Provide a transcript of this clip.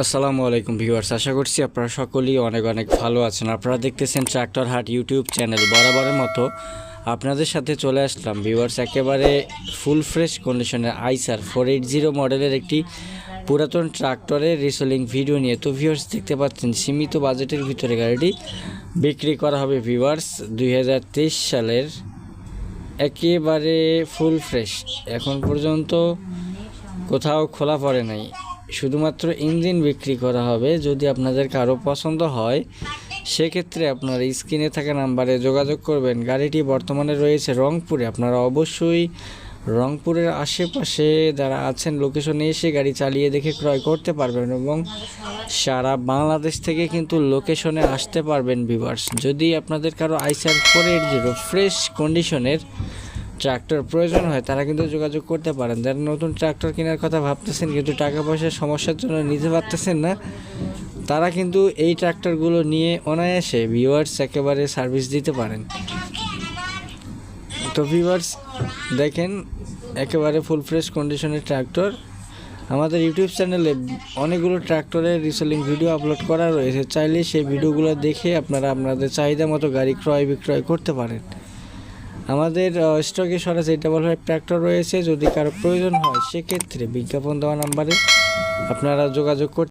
আসসালামু আলাইকুম ভিউয়ার্স, আশা করছি আপনারা সকলেই অনেক অনেক ভালো আছেন। আপনারা দেখতেছেন ট্রাক্টর হাট ইউটিউব চ্যানেল। বরাবরের মতো আপনাদের সাথে চলে আসলাম ভিউয়ার্স একেবারে ফুল ফ্রেশ কন্ডিশনের আইসার 480 মডেলের একটি পুরাতন ট্রাক্টরের রিসেলিং ভিডিও নিয়ে। তো ভিউয়ার্স দেখতে পাচ্ছেন সীমিত বাজেটের ভিতরে গাড়িটি বিক্রি করা হবে ভিউয়ার্স 2023 সালের একেবারে ফুল ফ্রেশ। এখন পর্যন্ত কোথাও খোলা পড়ে নাই, শুধুমাত্র ইঞ্জিন বিক্রি করা হবে। যদি আপনাদের কারো পছন্দ হয় সেক্ষেত্রে আপনারা স্ক্রিনে থাকা নাম্বারে যোগাযোগ করবেন। গাড়িটি বর্তমানে রয়েছে রংপুরে। আপনারা অবশ্যই রংপুরের আশেপাশে যারা আছেন লোকেশনে এসে গাড়ি চালিয়ে দেখে ক্রয় করতে পারবেন এবং সারা বাংলাদেশ থেকে কিন্তু লোকেশনে আসতে পারবেন ভিউয়ার্স। যদি আপনাদের কারো আইসার 480 ফ্রেশ কন্ডিশনের ট্রাক্টর প্রয়োজন হয় তারা কিন্তু যোগাযোগ করতে পারেন। যারা নতুন ট্রাক্টর কেনার কথা ভাবতেছেন কিন্তু টাকা পয়সার সমস্যার জন্য নিতে পারতেছেন না, তারা কিন্তু এই ট্রাক্টরগুলো নিয়ে অনায়াসে ভিউয়ার্স একেবারে সার্ভিস দিতে পারেন। তো ভিউয়ার্স দেখেন একেবারে ফুল ফ্রেশ কন্ডিশনের ট্রাক্টর। আমাদের ইউটিউব চ্যানেলে অনেকগুলো ট্রাক্টরের রিসেলিং ভিডিও আপলোড করা রয়েছে, চাইলে সেই ভিডিওগুলো দেখে আপনারা আপনাদের চাহিদা মতো গাড়ি ক্রয় বিক্রয় করতে পারেন। আমাদের স্টকে সরাসরি 55 ট্রাক্টর রয়েছে। যদি কারো প্রয়োজন হয় সেক্ষেত্রে বিজ্ঞাপন দেওয়া নাম্বারে আপনারা যোগাযোগ করতে